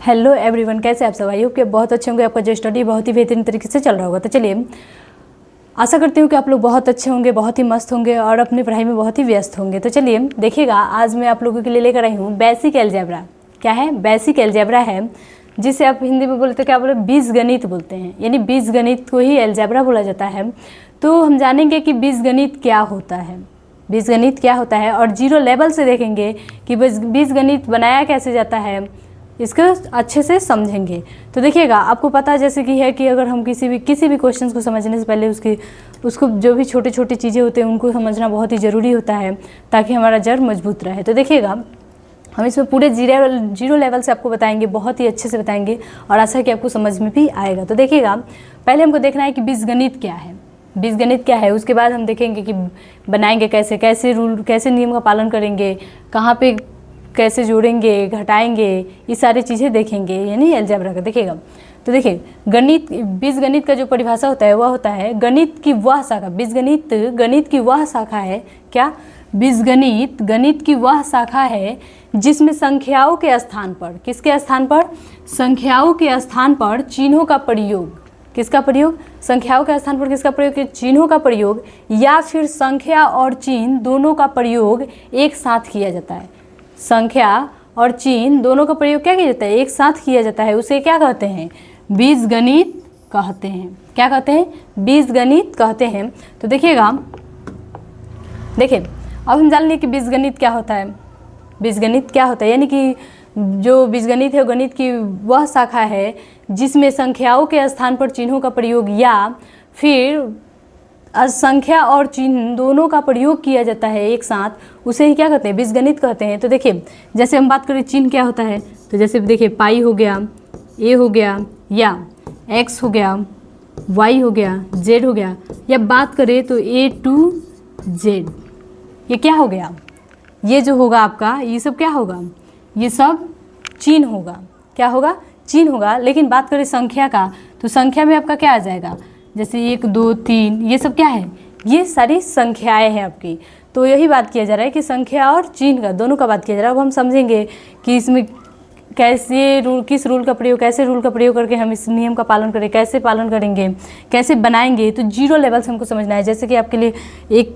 Hello everyone, कैसे आप सब? आई होप कि बहुत अच्छे होंगे। आपका जो स्टडी बहुत ही बेहतरीन तरीके से चल रहा होगा। तो चलिए, आशा करती हूँ कि आप लोग बहुत अच्छे होंगे, बहुत ही मस्त होंगे और अपनी पढ़ाई में बहुत ही व्यस्त होंगे। तो चलिए देखिएगा, आज मैं आप लोगों के लिए लेकर आई हूँ बेसिक अलजेब्रा। क्या है? बेसिक अलजेब्रा है, जिसे आप हिंदी में बोलते क्या बोले, बीजगणित बोलते हैं। यानी बीजगणित को ही अलजेब्रा बोला जाता है। तो हम जानेंगे कि बीजगणित क्या होता है, बीजगणित क्या होता है, और जीरो लेवल से देखेंगे कि बीजगणित बनाया कैसे जाता है, इसको अच्छे से समझेंगे। तो देखिएगा, आपको पता जैसे कि है कि अगर हम किसी भी क्वेश्चन को समझने से पहले उसको जो भी छोटे छोटे चीज़ें होते हैं उनको समझना बहुत ही ज़रूरी होता है, ताकि हमारा जड़ मजबूत रहे। तो देखिएगा, हम इसमें पूरे जीरो लेवल से आपको बताएंगे, बहुत ही अच्छे से बताएंगे, और आशा है कि आपको समझ में भी आएगा। तो देखिएगा, पहले हमको देखना है कि बीजगणित क्या है, बीजगणित क्या है। उसके बाद हम देखेंगे कि बनाएंगे कैसे, कैसे नियम का पालन करेंगे, कहाँ पे कैसे जोड़ेंगे, घटाएंगे, ये सारी चीज़ें देखेंगे, यानी अलजेब्रा का। देखिएगा, तो देखिए, बीजगणित का जो परिभाषा होता है वह होता है गणित की वह शाखा। बीजगणित गणित की वह शाखा है। क्या? बीजगणित गणित की वह शाखा है जिसमें संख्याओं के स्थान पर, किसके स्थान पर? संख्याओं के स्थान पर चिन्हों का प्रयोग। किसका प्रयोग? संख्याओं के स्थान पर किसका प्रयोग? चिन्हों का प्रयोग, या फिर संख्या और चिन्ह दोनों का प्रयोग एक साथ किया जाता है। संख्या और चिन्ह दोनों का प्रयोग क्या किया जाता है? एक साथ किया जाता है। उसे क्या कहते हैं? बीजगणित कहते हैं। क्या कहते हैं? बीजगणित कहते हैं। तो देखिएगा, देखिए, अब हम जान लिए कि बीजगणित क्या होता है। बीजगणित क्या होता है, यानी कि जो बीजगणित है गणित की वह शाखा है जिसमें संख्याओं के स्थान पर चिन्हों का प्रयोग या फिर संख्या और चिन्ह दोनों का प्रयोग किया जाता है एक साथ, उसे ही क्या कहते हैं? बीजगणित कहते हैं। तो देखिए, जैसे हम बात करें चिन्ह क्या होता है, तो जैसे देखिए, पाई हो गया, ए हो गया, या एक्स हो गया, वाई हो गया, जेड हो गया, या बात करें तो ए टू जेड, ये क्या हो गया? ये जो होगा आपका, ये सब क्या होगा? ये सब चिन्ह होगा। क्या होगा? चिन्ह होगा। लेकिन बात करें संख्या का, तो संख्या में आपका क्या आ जाएगा? जैसे 1 2 3, ये सब क्या है? ये सारी संख्याएं हैं आपकी। तो यही बात किया जा रहा है कि संख्या और चिन्ह का, दोनों का बात किया जा रहा है। अब हम समझेंगे कि इसमें कैसे किस रूल का प्रयोग, कैसे रूल का प्रयोग करके हम इस नियम का पालन करें, कैसे पालन करेंगे, कैसे बनाएंगे। तो जीरो लेवल से हमको समझना है। जैसे कि आपके लिए एक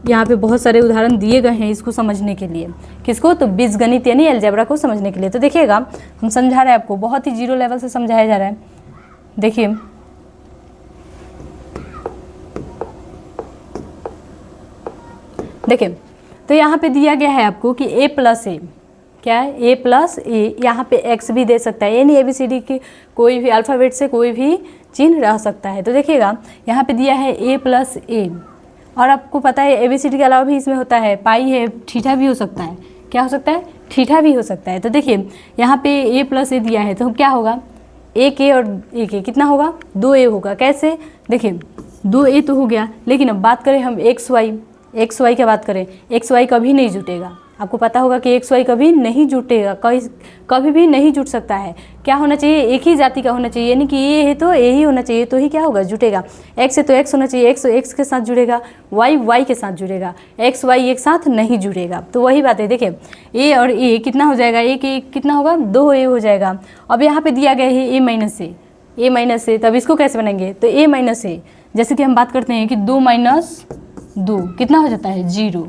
यहाँ पे बहुत सारे उदाहरण दिए गए हैं इसको समझने के लिए। किसको? तो बीजगणित यानी अलजेब्रा को समझने के लिए। तो देखिएगा, हम समझा रहे हैं आपको, बहुत ही जीरो लेवल से समझाया जा रहा है। देखिए, देखिए, तो यहाँ पे दिया गया है आपको कि a प्लस ए, क्या है? a प्लस ए, यहाँ पे x भी दे सकता है, यानी ABCD की कोई भी अल्फ़ाबेट से कोई भी चिन्ह रह सकता है। तो देखिएगा, यहाँ पे दिया है a प्लस ए, और आपको पता है ABCD के अलावा भी इसमें होता है, पाई है, थीटा भी हो सकता है। क्या हो सकता है? थीटा भी हो सकता है। तो देखिए, यहाँ पे a प्लस ए दिया है, तो क्या होगा? एक ए और एक ए कितना होगा? 2a होगा। कैसे? देखिए, 2a तो हो गया, लेकिन अब बात करें हम एक्स वाई की बात करें, एक्स वाई कभी नहीं जुटेगा। आपको पता होगा कि एक्स वाई कभी नहीं जुटेगा, कभी भी नहीं जुट सकता है। क्या होना चाहिए? एक ही जाति का होना चाहिए, यानी कि ये है तो ये ही होना चाहिए, तो ही क्या होगा? जुटेगा। एक्स है तो एक्स होना चाहिए, एक्स एक्स के साथ जुड़ेगा, वाई वाई के साथ जुड़ेगा, एक्स वाई एक साथ नहीं जुड़ेगा। तो वही बात है। देखिए, ए और ए कितना हो जाएगा? एक कितना होगा? 2a हो जाएगा। अब यहाँ पे दिया गया है ए माइनस ए, तब इसको कैसे बनाएंगे? तो a माइनस ए, जैसे कि हम बात करते हैं कि 2 माइनस 2 कितना हो जाता है? 0।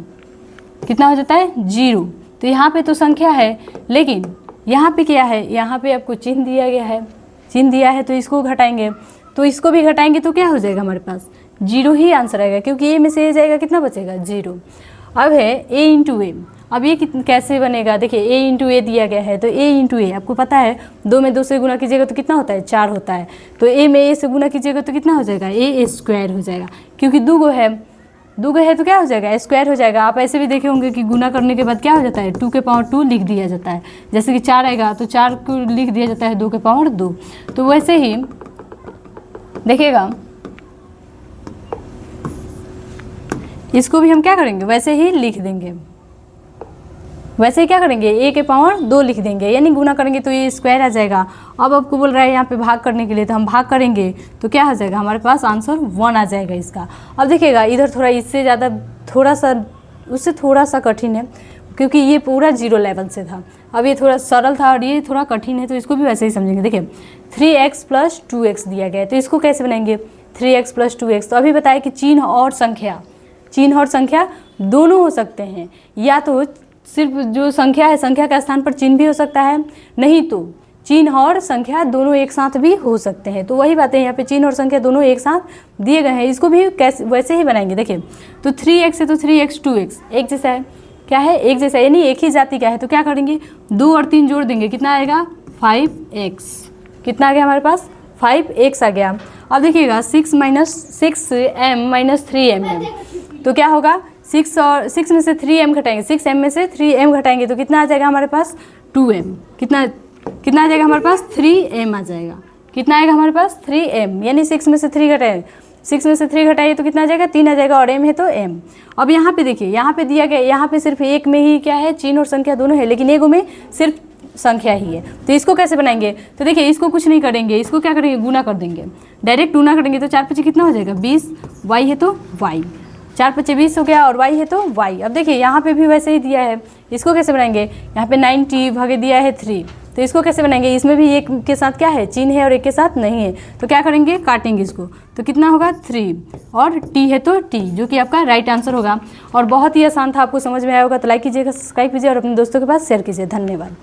कितना हो जाता है? 0। तो यहाँ पे तो संख्या है, लेकिन यहाँ पे क्या है? यहाँ पे आपको चिन्ह दिया गया है, चिन्ह दिया है, तो इसको घटाएंगे, तो इसको भी घटाएंगे, तो क्या हो जाएगा? हमारे पास 0 ही आंसर आएगा, क्योंकि ए में से ए जाएगा, कितना बचेगा? 0। अब है a इंटू ए। अब ये कैसे बनेगा? देखिए, a इंटू ए दिया गया है, तो a इंटू ए आपको पता है, 2 में 2 से गुना कीजिएगा तो कितना होता है? 4 होता है। तो a में a से गुना कीजिएगा तो कितना हो जाएगा? a स्क्वायर हो जाएगा, क्योंकि 2 है तो क्या हो जाएगा? स्क्वायर हो जाएगा। आप ऐसे भी देखे होंगे कि गुना करने के बाद क्या हो जाता है? 2 के पावर 2 लिख दिया जाता है। जैसे कि 4 आएगा तो 4 को लिख दिया जाता है 2 के पावर 2। तो वैसे ही देखिएगा, इसको भी हम क्या करेंगे? वैसे ही लिख देंगे। वैसे ही क्या करेंगे? a के पावर 2 लिख देंगे, यानी गुना करेंगे तो ये स्क्वायर आ जाएगा। अब आपको बोल रहा है यहाँ पे भाग करने के लिए, तो हम भाग करेंगे तो क्या हो जाएगा? हमारे पास आंसर 1 आ जाएगा इसका। अब देखिएगा, इधर थोड़ा इससे ज़्यादा, थोड़ा सा उससे थोड़ा सा कठिन है। क्योंकि ये पूरा 0 लेवल से था। अब ये थोड़ा सरल था और ये थोड़ा कठिन है, तो इसको भी वैसे ही समझेंगे। देखिए 3x प्लस 2x दिया गया है, तो इसको कैसे बनाएंगे 3x प्लस 2x। तो अभी बताया कि चिन्ह और संख्या दोनों हो सकते हैं, या तो सिर्फ जो संख्या है संख्या का स्थान पर चिन्ह भी हो सकता है, नहीं तो चिन्ह और संख्या दोनों एक साथ भी हो सकते हैं। तो वही बातें यहाँ पे चिन्ह और संख्या दोनों एक साथ दिए गए हैं, इसको भी कैसे वैसे ही बनाएंगे। देखिए तो 3x है तो 3x 2x एक जैसा है, क्या है एक जैसा, यानी एक ही जाति का है। तो क्या करेंगे 2 और 3 जोड़ देंगे, कितना आएगा 5x। कितना आ गया हमारे पास 5x आ गया। अब देखिएगा 6 में से 3m है, तो क्या होगा 6 में से 3m घटाएंगे, 6m में से 3m घटाएंगे तो कितना आ जाएगा हमारे पास 2m। कितना आ जाएगा हमारे पास 3m आ जाएगा। कितना आएगा हमारे पास 3m, यानी 6 में से 3 घटाए, 6 में से 3 घटाइए तो कितना आ जाएगा 3 आ जाएगा, और m है तो m। अब यहाँ पे देखिए, यहाँ पे दिया गया, यहाँ पे सिर्फ एक में ही क्या है चिन्ह और संख्या दोनों है, लेकिन एगो में सिर्फ संख्या ही है। तो इसको कैसे बनाएंगे, तो देखिए इसको कुछ नहीं करेंगे, इसको क्या करेंगे गुना कर देंगे, डायरेक्ट गुना करेंगे। तो 4 × 5 कितना हो जाएगा 20, y है तो y, 4 × 5 20 हो गया, और y है तो y। अब देखिए यहाँ पे भी वैसे ही दिया है, इसको कैसे बनाएंगे, यहाँ पे 90 भागे दिया है 3, तो इसको कैसे बनाएंगे, इसमें भी एक के साथ क्या है चिन्ह है और एक के साथ नहीं है, तो क्या करेंगे काटेंगे इसको, तो कितना होगा 3, और t है तो t, जो कि आपका राइट आंसर होगा। और बहुत ही आसान था, आपको समझ में आया होगा तो लाइक कीजिएगा, सब्सक्राइब कीजिए और अपने दोस्तों के पास शेयर कीजिए। धन्यवाद।